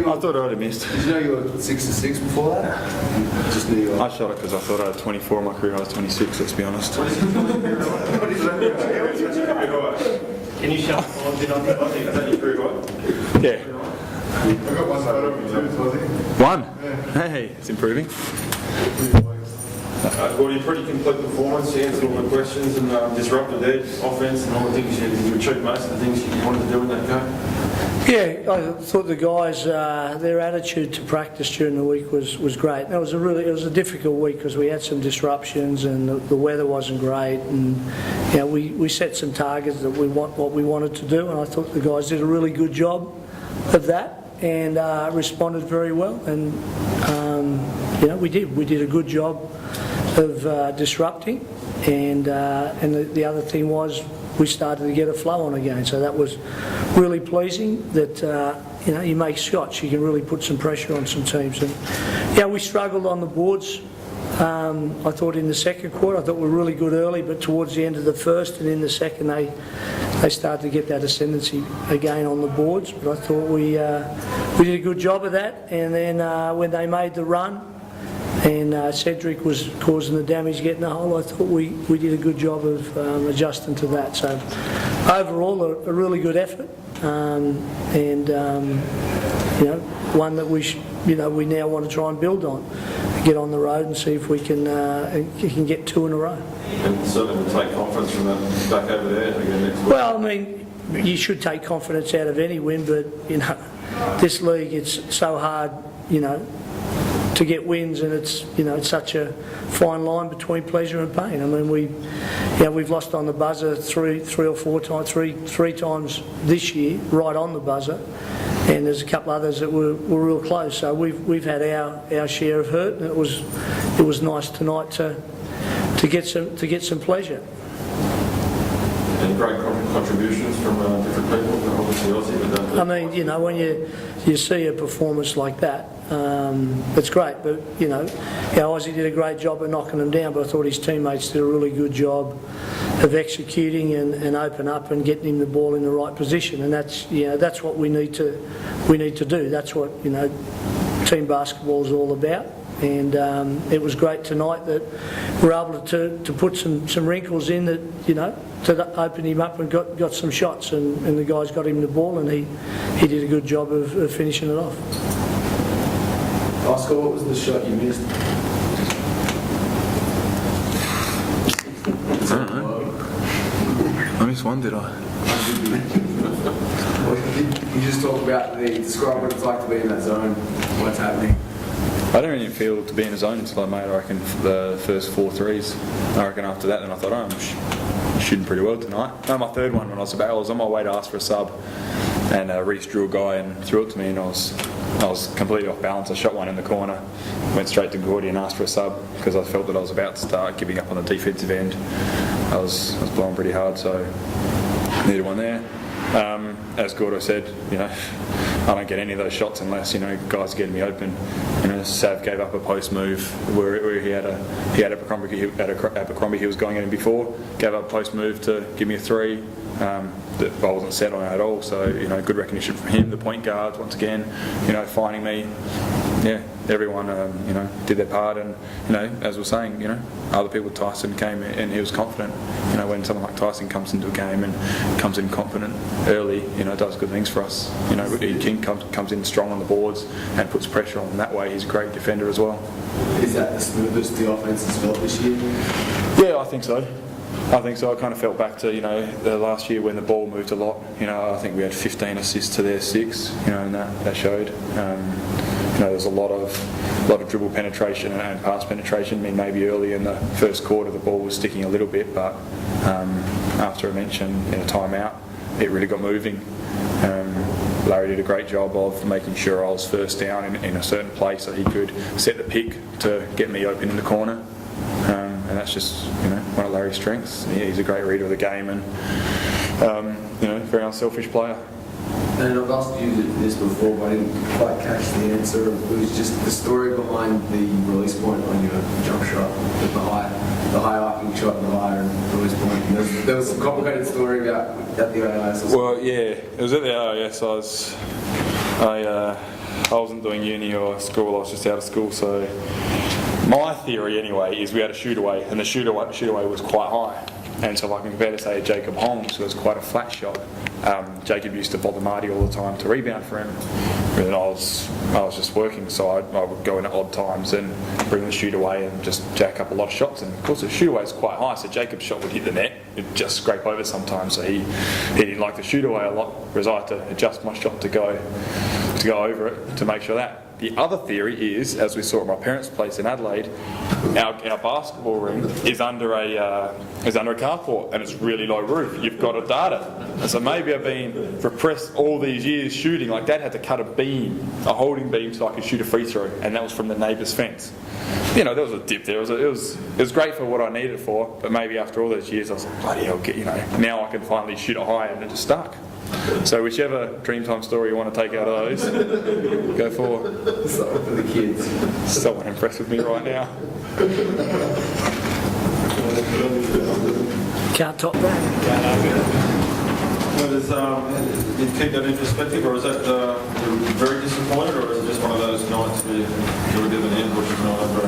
I thought I would have missed. Did you know you were 6-6 before that? Just knew you were. I shot it because I thought I had 24 in my career. I was 26, let's be honest. Can you show us a bit on the body? Is that your career high? Yeah. I got one photo of you too, One? Hey, it's improving. Gordie, pretty complete performance. You answered all the questions and disrupted their offence and all the things you achieved most of the things you wanted to do in that game. Yeah, I thought the guys, their attitude to practice during the week was great. And it was a difficult week because we had some disruptions and the weather wasn't great, and you know, we set some targets that what we wanted to do, and I thought the guys did a really good job of that and responded very well. And you know, we did a good job of disrupting, and the other thing was we started to get a flow on again, so that was really pleasing. That you know, you make shots, you can really put some pressure on some teams. And yeah, we struggled on the boards. I thought in the second quarter, I thought we were really good early, but towards the end of the first and in the second, they started to get that ascendancy again on the boards. But I thought we did a good job of that. And then when they made the run, and Cedric was causing the damage, getting the hole, I thought we did a good job of adjusting to that. So overall, a really good effort, and you know, one that we now want to try and build on, get on the road and see if we can get 2 in a row. And certainly will take confidence from that back over there again next week. Well, I mean, you should take confidence out of any win, but you know, this league, it's so hard, you know, to get wins, and it's, you know, it's such a fine line between pleasure and pain. I mean, we've lost on the buzzer three or four times, three times this year, right on the buzzer, and there's a couple others that were real close. So we've had our share of hurt, and it was nice tonight to get some pleasure. And great contributions from different people, obviously Aussie, but I mean, you know, when you see a performance like that, it's great. But you know, Aussie did a great job of knocking them down, but I thought his teammates did a really good job of executing and open up and getting him the ball in the right position. And that's what we need to do. That's what, you know, team basketball is all about. And it was great tonight that we're able to put some wrinkles in that, you know, to open him up and got some shots, and the guys got him the ball, and he did a good job of finishing it off. Oscar, what was the shot you missed? I don't know. I missed one, did I? You just talk about describe what it's like to be in that zone, what's happening. I didn't really feel to be in the zone until I made, I reckon, the first 4 threes. I reckon after that, then I thought, oh, I'm shooting pretty well tonight. No, my third one, when I was on my way to ask for a sub, and Reece drew a guy and threw it to me, and I was completely off balance. I shot one in the corner, went straight to Gordie and asked for a sub because I felt that I was about to start giving up on the defensive end. I was blowing pretty hard, so needed one there. As Gordo said, you know, I don't get any of those shots unless, you know, guys are getting me open. You know, Sav gave up a post move where he had Abercrombie he was going at him before, gave up a post move to give me a 3 that I wasn't set on at all. So, you know, good recognition from him. The point guards, once again, you know, finding me. Yeah, everyone, you know, did their part, and you know, as we're saying, you know, other people. Tyson came and he was confident. You know, when someone like Tyson comes into a game and comes in confident early, you know, does good things for us. You know, King comes in strong on the boards and puts pressure on. That way, he's a great defender as well. Is that the smoothest the offense has felt this year? Yeah, I think so. I kind of felt back to, you know, the last year when the ball moved a lot. You know, I think we had 15 assists to their 6. You know, and that showed. You know, there's a lot of dribble penetration and pass penetration. I mean, maybe early in the first quarter the ball was sticking a little bit, but after I mentioned in a timeout, it really got moving. Larry did a great job of making sure I was first down in a certain place so he could set the pick to get me open in the corner. And that's just, you know, one of Larry's strengths. He's a great reader of the game and, you know, very unselfish player. And I've asked you this before, but I didn't quite catch the answer. It was just the story behind the release point on your jump shot with the high arcing shot and the higher release point. And there was some complicated story about at the AIS. Well, yeah, it was at the AIS. I wasn't doing uni or school. I was just out of school. So my theory, anyway, is we had a shoot away, and the shoot away was quite high. And so, if I can compare to say Jacob Holmes, who was quite a flat shot. Jacob used to bother Marty all the time to rebound for him. And I was just working, so I would go in at odd times and bring the shoot away and just jack up a lot of shots. And of course, the shoot away is quite high, so Jacob's shot would hit the net. It'd just scrape over sometimes. So he didn't like the shoot away a lot, whereas I had to adjust my shot to go over it to make sure that. The other theory is, as we saw at my parents' place in Adelaide, our basketball ring is under a carport and it's really low roof. You've got a data, and so maybe I've been repressed all these years shooting. Like Dad had to cut a holding beam, so I could shoot a free throw, and that was from the neighbour's fence. You know, there was a dip there. It was great for what I needed it for, but maybe after all those years, I was like, bloody hell, now I can finally shoot it high, and it just stuck. So whichever Dreamtime story you want to take out of those, go for. Sorry for the kids. Someone impressed with me right now. Can't top that. Did you keep that in perspective, or is that very disappointed, or is it just one of those nights where you're a bit of an end, which is not over?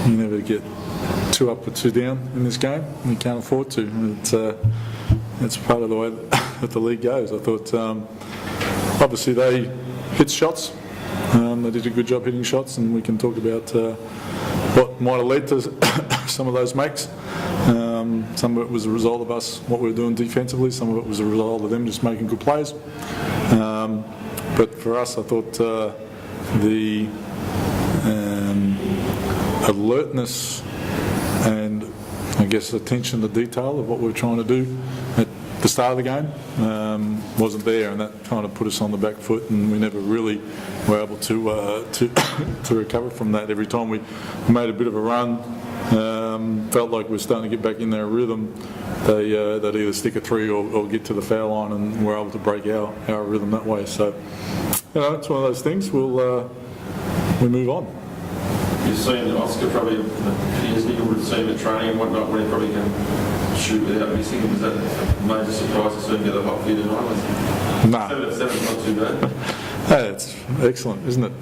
You never get 2 up or 2 down in this game, and you can't afford to. It's part of the way that the league goes. I thought, obviously they hit shots. They did a good job hitting shots, and we can talk about what might have led to some of those makes. Some of it was a result of us, what we were doing defensively. Some of it was a result of them just making good plays. But for us, I thought the alertness and I guess attention to detail of what we were trying to do at the start of the game wasn't there, and that kind of put us on the back foot, and we never really were able to recover from that. Every time we made a bit of a run, felt like we were starting to get back in their rhythm, they'd either stick a 3 or get to the foul line, and we're able to break our rhythm that way. So, it's one of those things. We move on. You've seen Oscar probably a few years ago, you would have seen him at training and whatnot, when he probably can shoot without missing. Was that a major surprise to see him get a hot few tonight? No. 7-7's not too bad. Hey, it's excellent, isn't it?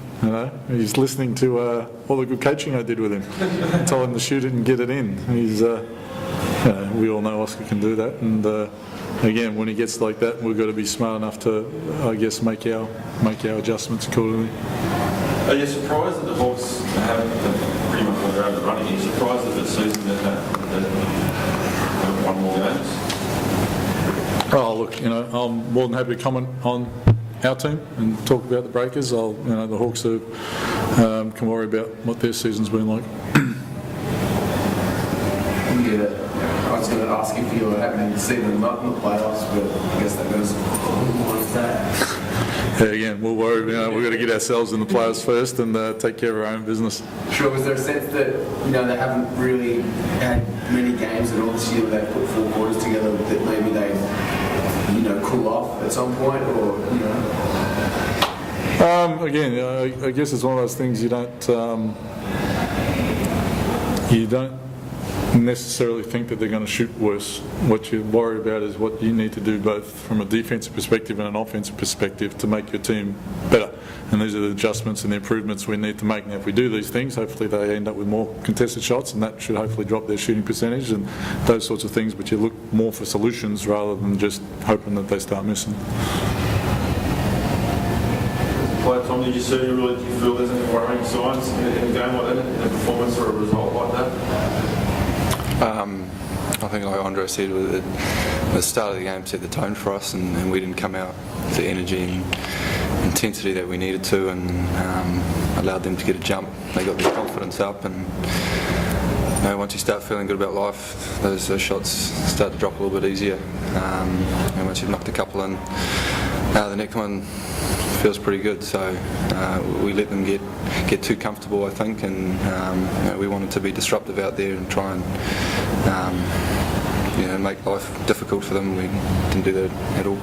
He's listening to all the good coaching I did with him. Tell him to shoot it and get it in. We all know Oscar can do that, and again, when he gets like that, we've got to be smart enough to, I guess, make our adjustments accordingly. Are you surprised that the Hawks haven't pretty much when they're over running? Are you surprised that this season they've won more games? Oh, look, I'm more than happy to comment on our team and talk about the Breakers. The Hawks can worry about what their season's been like. I was going to ask if you were happening to see them not in the playoffs, but I guess that goes along with that. Yeah, again, we'll worry. We've got to get ourselves in the playoffs first and take care of our own business. Sure. Was there a sense that they haven't really had many games at all this year where they put 4 quarters together, that maybe they cool off at some point, or Again, I guess it's one of those things you don't necessarily think that they're going to shoot worse. What you worry about is what you need to do, both from a defensive perspective and an offensive perspective, to make your team better. And these are the adjustments and the improvements we need to make. Now, if we do these things, hopefully they end up with more contested shots, and that should hopefully drop their shooting percentage and those sorts of things. But you look more for solutions rather than just hoping that they start missing. Tom, did you feel there's any worrying signs in a game like that, in a performance or a result like that? I think, like Andrej said, the start of the game set the tone for us, and we didn't come out with the energy and intensity that we needed to, and allowed them to get a jump. They got their confidence up, and once you start feeling good about life, those shots start to drop a little bit easier. And once you've knocked a couple in, the next one feels pretty good. So we let them get too comfortable, I think, and we wanted to be disruptive out there and try and make life difficult for them. We didn't do that at all.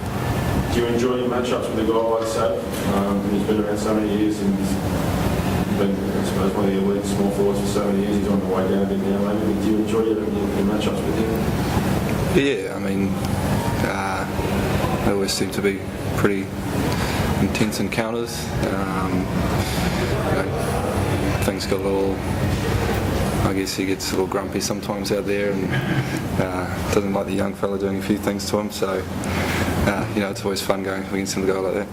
Do you enjoy your matchups with a guy like Sab? He's been around so many years and been, I suppose, one of the elite small forwards for so many years. He's on the way down a bit now, maybe. Do you enjoy your matchups with him? Yeah, I mean, they always seem to be pretty intense encounters. Things get a little, I guess he gets a little grumpy sometimes out there and doesn't like the young fella doing a few things to him, so it's always fun going against him to go like that.